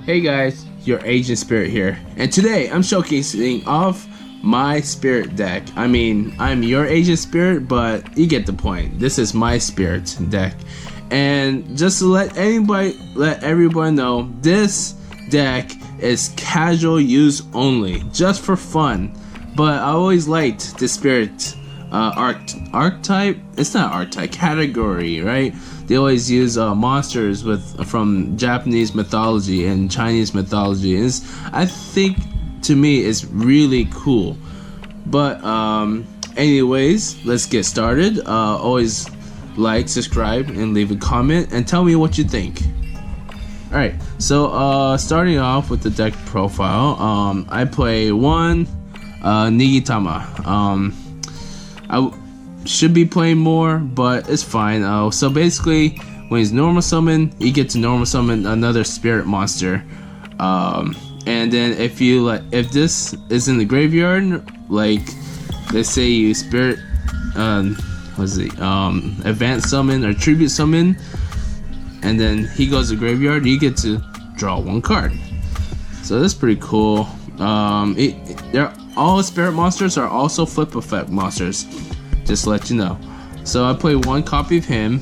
Hey guys, YourAznSpirit here, and today I'm showcasing off my spirit deck. I mean, I'm YourAznSpirit, but you get the point. This is my spirit deck, and just to let everyone know, this deck is casual use only, just for fun. But I always liked the spirit archetype. It's not archetype, category, right? They always use monsters from Japanese mythology and Chinese mythology. I think to me it's really cool. But anyways, let's get started. Always like, subscribe, and leave a comment and tell me what you think. Alright, so starting off with the deck profile, I play one Nigitama. I should be playing more, but it's fine. So basically, when he's normal summon, you get to normal summon another spirit monster. And then if this is in the graveyard, like let's say you spirit advanced summon or tribute summon, and then he goes to the graveyard, you get to draw one card. So that's pretty cool. All spirit monsters are also flip effect monsters, just to let you know. So I play one copy of him,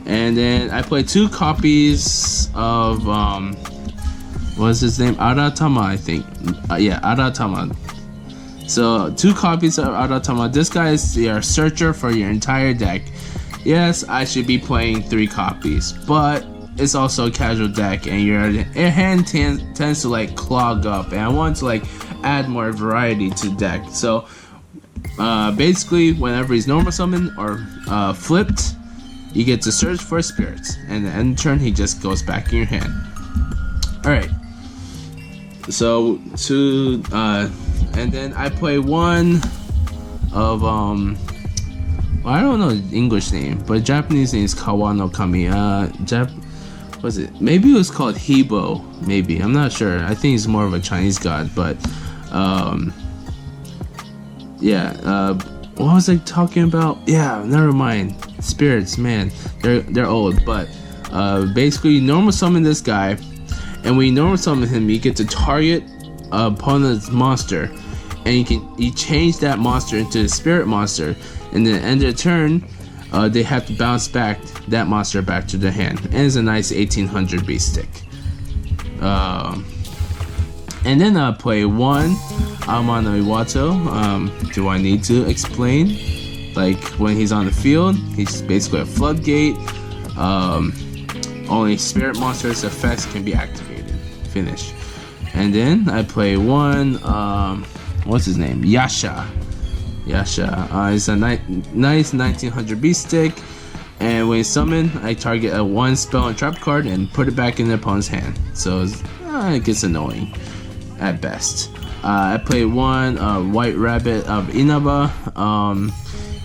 and then I play two copies of what's his name, Aratama, I think. Yeah, Aratama. So two copies of Aratama. This guy is your searcher for your entire deck. Yes, I should be playing 3 copies, but it's also a casual deck, and your hand tends to like clog up, and I want to like add more variety to the deck. So basically, whenever he's normal summoned or flipped, you get to search for spirits, and at the end of the turn he just goes back in your hand. Alright, so and then I play one of I don't know the English name, but Japanese name is Kawano Kami. Was it? Maybe it was called Hebo. Maybe, I'm not sure. I think he's more of a Chinese god, but yeah. What was I talking about? Yeah, never mind. Spirits, man, they're old. But basically, you normal summon this guy, and when you normal summon him, you get to target opponent's monster, and you change that monster into a spirit monster, and then at the end of the turn, they have to bounce back that monster back to the hand, and it's a nice 1800 beast stick. And then I play one Amaterasu. Do I need to explain? Like, when he's on the field, he's basically a floodgate. Only spirit monsters' effects can be activated. Finish. And then I play one what's his name? Yasha. It's a nice 1900 beast stick, and when summoned, I target a 1 spell and trap card and put it back in the opponent's hand. So it gets annoying at best. I play one White Rabbit of Inaba.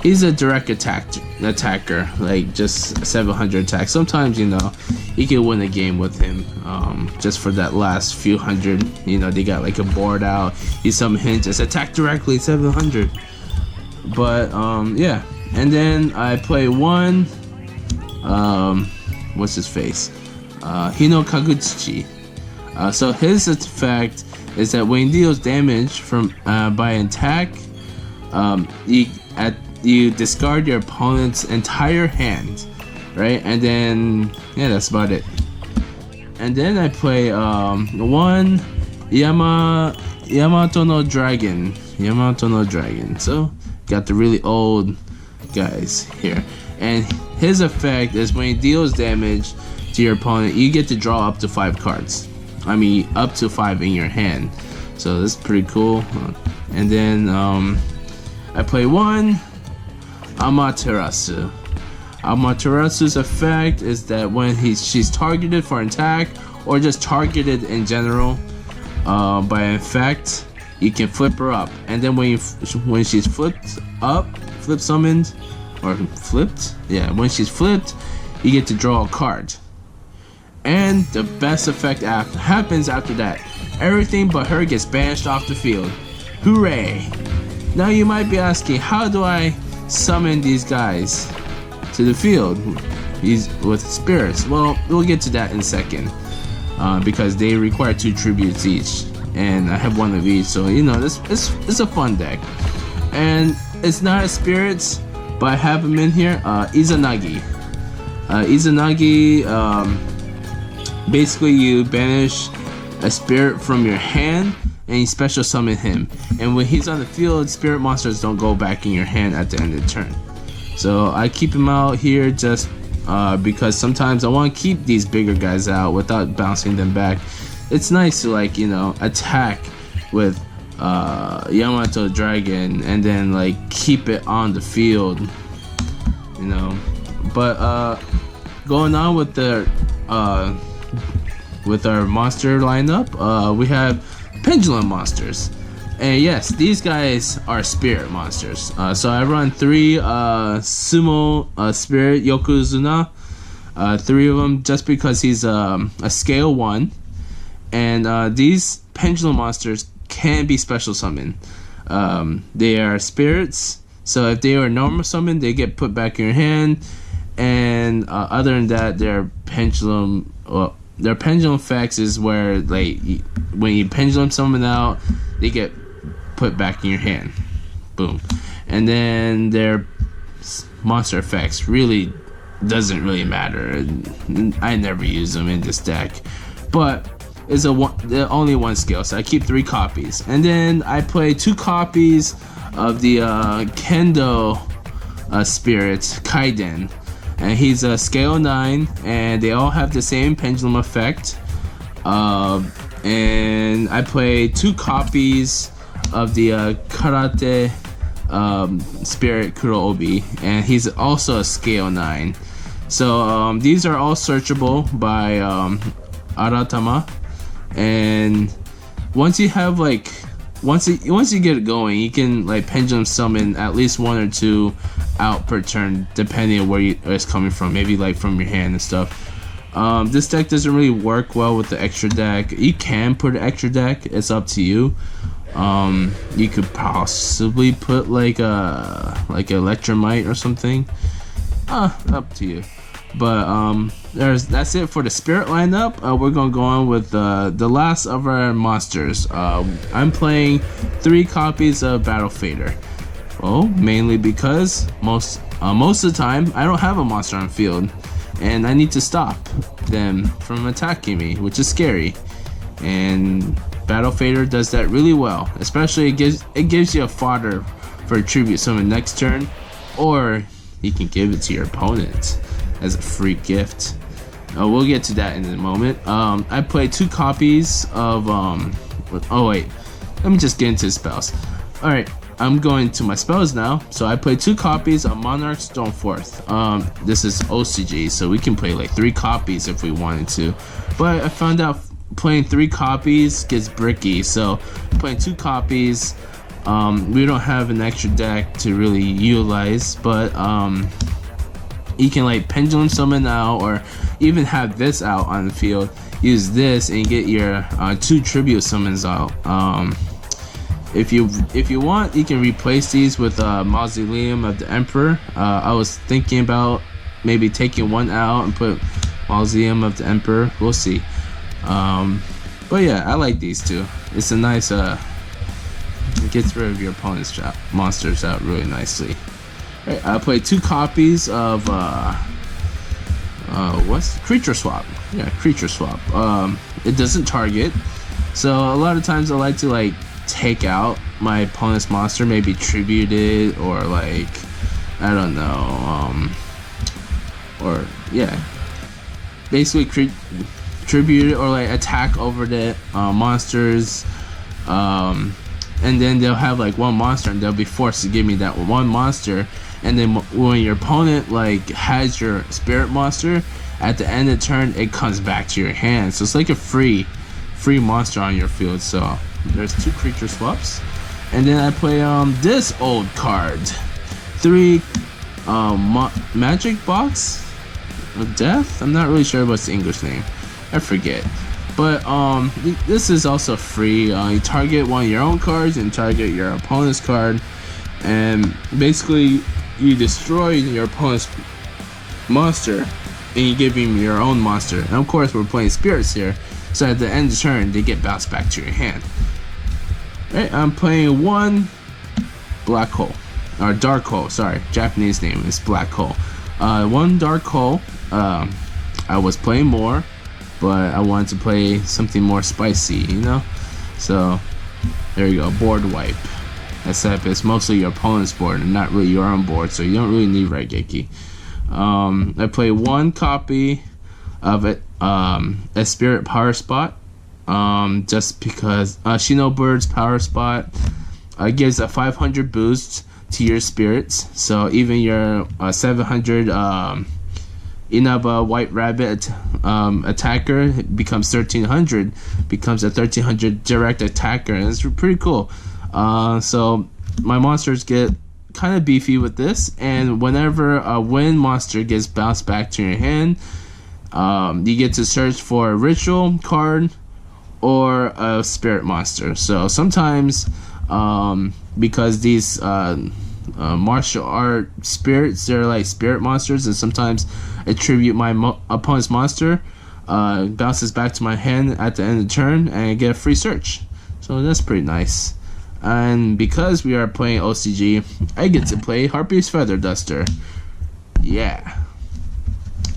He's a direct attacker, like just 700 attack. Sometimes, you can win a game with him, just for that last few hundred. They got like a board out. You summon him, just attack directly, 700. But yeah, and then I play one what's his face, Hino Kagutsuchi. So his effect is that when he deals damage from by an attack, you discard your opponent's entire hand, right? And then yeah, that's about it. And then I play one Yamato no Dragon. So got the really old guys here, and his effect is when he deals damage to your opponent, you get to draw up to 5 cards. I mean, up to 5 in your hand. So that's pretty cool. And then I play one Amaterasu. Amaterasu's effect is that when she's targeted for an attack, or just targeted in general by an effect, you can flip her up, and then when she's flip summoned, or flipped, yeah, when she's flipped, you get to draw a card. And the best effect happens after that. Everything but her gets banished off the field. Hooray! Now you might be asking, how do I summon these guys to the field with spirits? Well, we'll get to that in a second. because they require 2 tributes each, and I have 1 of each. So you know, this it's a fun deck, and it's not a spirits, but I have them in here. Izanagi. Izanagi. Basically, you banish a spirit from your hand and you special summon him. And when he's on the field, spirit monsters don't go back in your hand at the end of the turn. So I keep him out here just because sometimes I want to keep these bigger guys out without bouncing them back. It's nice to, like, you know, attack with Yamato Dragon and then like keep it on the field, you know. But going on with the with our monster lineup, we have pendulum monsters, and yes, these guys are spirit monsters. So I run 3 sumo spirit Yokozuna, 3 of them just because he's a scale 1, and these pendulum monsters can be special summoned. They are spirits, so if they are normal summon, they get put back in your hand, and other than that, they're pendulum. Well, their pendulum effects is where, like, when you pendulum summon out, they get put back in your hand. Boom. And then their monster effects really doesn't really matter. I never use them in this deck, but it's only 1 skill, so I keep 3 copies. And then I play 2 copies of the Kendo Spirit Kaiden. And he's a scale 9, and they all have the same pendulum effect. And I play 2 copies of the Karate Spirit Kurobi, and he's also a scale 9. So these are all searchable by Aratama, and once you have, like, once you get it going, you can, like, pendulum summon at least 1 or 2 out per turn, depending on where it's coming from, maybe like from your hand and stuff. This deck doesn't really work well with the extra deck. You can put an extra deck, it's up to you. You could possibly put like Electromite or something, up to you. But that's it for the spirit lineup. We're gonna go on with the last of our monsters. I'm playing 3 copies of Battle Fader. Well, mainly because most of the time I don't have a monster on field, and I need to stop them from attacking me, which is scary. And Battle Fader does that really well. Especially it gives you a fodder for a tribute summon next turn, or you can give it to your opponent as a free gift. We'll get to that in a moment. I played 2 copies of oh wait, let me just get into the spells. Alright, I'm going to my spells now. So I played 2 copies of Monarch Stoneforth. This is OCG, so we can play like 3 copies if we wanted to. But I found out playing 3 copies gets bricky, so playing 2 copies, we don't have an extra deck to really utilize, but you can like pendulum summon out, or even have this out on the field. Use this and get your 2 tribute summons out. If you want, you can replace these with Mausoleum of the Emperor. I was thinking about maybe taking 1 out and put Mausoleum of the Emperor. We'll see. But yeah, I like these 2. It's a nice it gets rid of your opponent's monsters out really nicely. Right, I played 2 copies of what's Creature Swap. Yeah, Creature Swap. It doesn't target, so a lot of times I like to like take out my opponent's monster, maybe tribute it, or like, I don't know, or yeah, basically tribute it, or like attack over the monsters, and then they'll have like 1 monster and they'll be forced to give me that 1 monster. And then when your opponent like has your spirit monster, at the end of the turn it comes back to your hand, so it's like a free monster on your field. So there's 2 creature swaps. And then I play this old card, 3 Magic Box of Death. I'm not really sure what's the English name, I forget. But this is also free. You target 1 of your own cards and target your opponent's card, and basically you destroy your opponent's monster and you give him your own monster. And of course we're playing spirits here, So at the end of the turn, they get bounced back to your hand. Alright, I'm playing one black hole. Or dark hole, sorry. Japanese name is black hole. One dark hole. I was playing more, but I wanted to play something more spicy, you know? So, there you go, board wipe. Except it's mostly your opponent's board and not really your own board, so you don't really need Raigeki. I play one copy of it, a spirit power spot, just because Shinobird's power spot gives a 500 boost to your spirits, so even your 700 Inaba White Rabbit attacker becomes 1300, becomes a 1300 direct attacker, and it's pretty cool. So my monsters get kind of beefy with this, and whenever a wind monster gets bounced back to your hand, you get to search for a ritual card or a spirit monster. So sometimes, because these martial art spirits, they're like spirit monsters, and sometimes attribute my opponent's monster bounces back to my hand at the end of the turn, and I get a free search. So that's pretty nice. And because we are playing OCG, I get to play Harpy's Feather Duster. Yeah.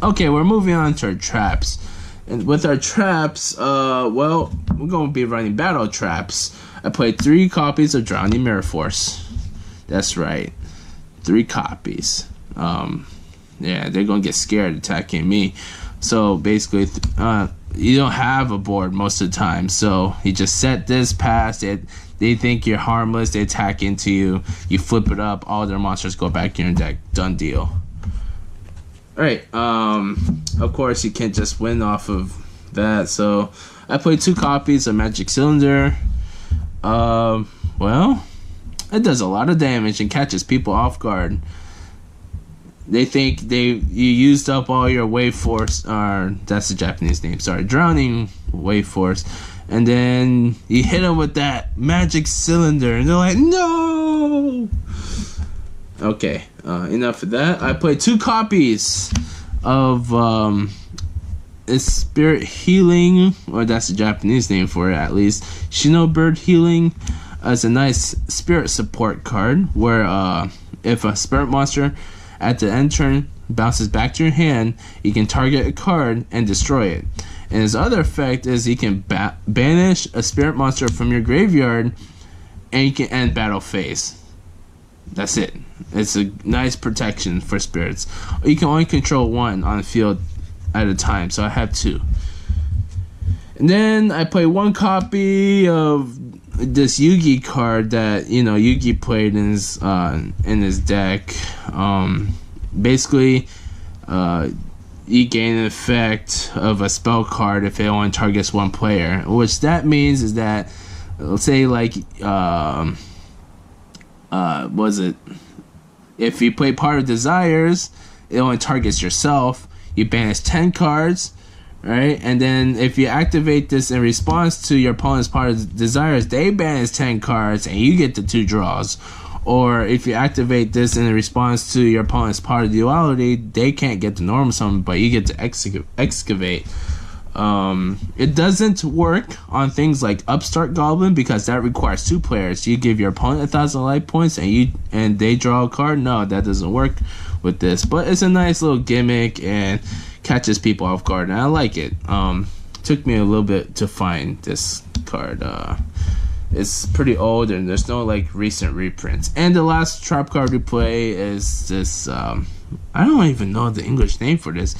Okay, we're moving on to our traps. And with our traps, well, we're going to be running battle traps. I played 3 copies of Drowning Mirror Force. That's right. 3 copies. Yeah, they're going to get scared attacking me. So basically, you don't have a board most of the time. So you just set this past it. They think you're harmless. They attack into you. You flip it up. All their monsters go back in your deck. Done deal. Alright, of course you can't just win off of that, so I played 2 copies of Magic Cylinder. Well, it does a lot of damage and catches people off guard. They think you used up all your wave force, or that's the Japanese name, sorry, drowning wave force, and then you hit them with that Magic Cylinder, and they're like, no! Okay, enough of that. I played 2 copies of Spirit Healing, or that's the Japanese name for it at least. Shinobird Healing as a nice spirit support card, where if a spirit monster at the end turn bounces back to your hand, you can target a card and destroy it. And his other effect is you can banish a spirit monster from your graveyard, and you can end battle phase. That's it. It's a nice protection for spirits. You can only control 1 on the field at a time, so I have 2. And then I play 1 copy of this Yugi card that Yugi played in his deck. Basically, you gain an effect of a spell card if it only targets 1 player. Which that means is that, let's say like if you play Part of Desires, it only targets yourself. You banish 10 cards, right? And then if you activate this in response to your opponent's Part of Desires, they banish 10 cards and you get the 2 draws. Or if you activate this in response to your opponent's Part of Duality, they can't get the normal summon, but you get to excavate. It doesn't work on things like Upstart Goblin because that requires 2 players. You give your opponent 1,000 life points and they draw a card. No, that doesn't work with this. But it's a nice little gimmick and catches people off guard, and I like it. Took me a little bit to find this card. It's pretty old and there's no like recent reprints. And the last trap card we play is this. I don't even know the English name for this.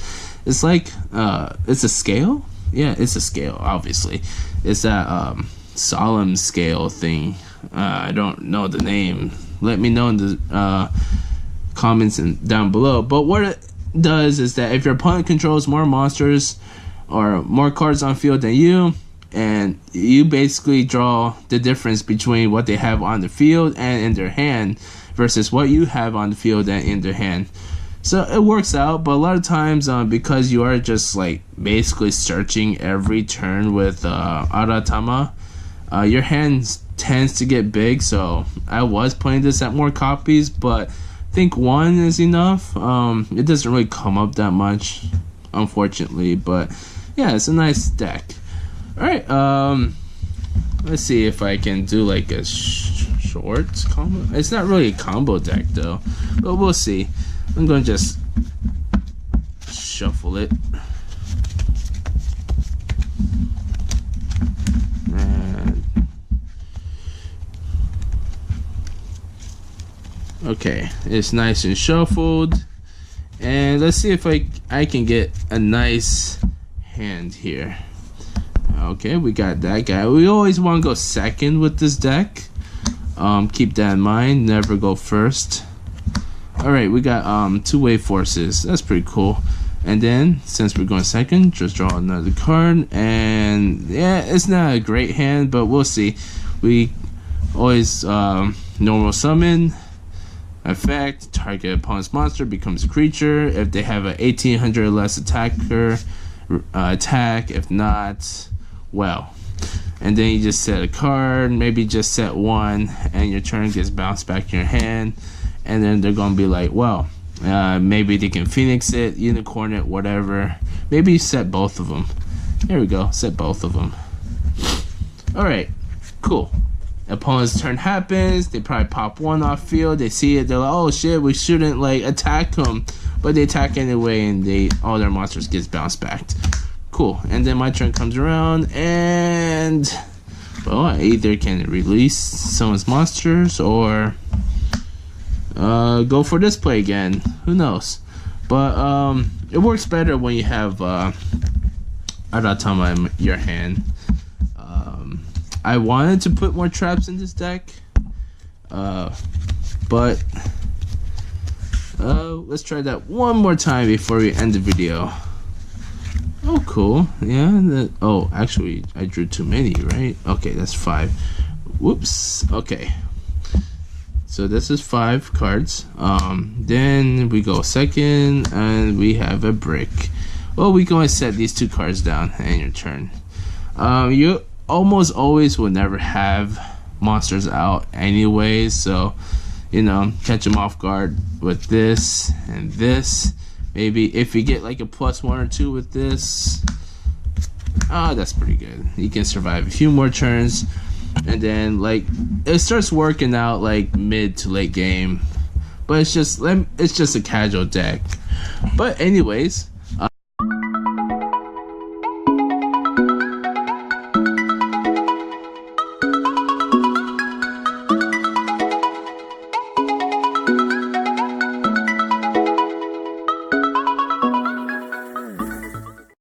It's like, it's a scale? Yeah, it's a scale, obviously. It's that, solemn scale thing. I don't know the name. Let me know in the, comments down below. But what it does is that if your opponent controls more monsters or more cards on field than you, and you basically draw the difference between what they have on the field and in their hand versus what you have on the field and in their hand. So it works out, but a lot of times, because you are just like basically searching every turn with Aratama, your hand tends to get big. So I was playing this at more copies, but I think 1 is enough. It doesn't really come up that much, unfortunately, but yeah, it's a nice deck. Alright, let's see if I can do like a short combo. It's not really a combo deck though, but we'll see. I'm gonna just shuffle it. And okay, it's nice and shuffled. And let's see if I can get a nice hand here. Okay, we got that guy. We always want to go second with this deck. Keep that in mind. Never go first. Alright, we got two-way forces. That's pretty cool. And then, since we're going second, just draw another card. And yeah, it's not a great hand, but we'll see. We always normal summon. Effect, target opponent's monster becomes a creature. If they have an 1800 or less attacker, attack. If not, well. And then you just set a card, maybe just set one, and your turn gets bounced back in your hand. And then they're gonna be like, well, maybe they can Phoenix it, Unicorn it, whatever. Maybe you set both of them. There we go, set both of them. Alright, cool. Opponent's turn happens, they probably pop one off field, they see it, they're like, oh shit, we shouldn't like attack them. But they attack anyway, and all their monsters gets bounced back. Cool. And then my turn comes around, and well, I either can release someone's monsters or go for this play again. Who knows? But it works better when you have Aratama in your hand. I wanted to put more traps in this deck, but let's try that one more time before we end the video. Oh, cool. Yeah. Oh, actually, I drew too many, right? Okay, that's 5. Whoops. Okay. So this is 5 cards. Then we go second, and we have a brick. Well, we can set these 2 cards down, and your turn. You almost always will never have monsters out anyway, so you know, catch them off guard with this and this. Maybe if you get like a +1 or 2 with this, that's pretty good. You can survive a few more turns, and then like it starts working out like mid to late game. But it's just a casual deck. But anyways,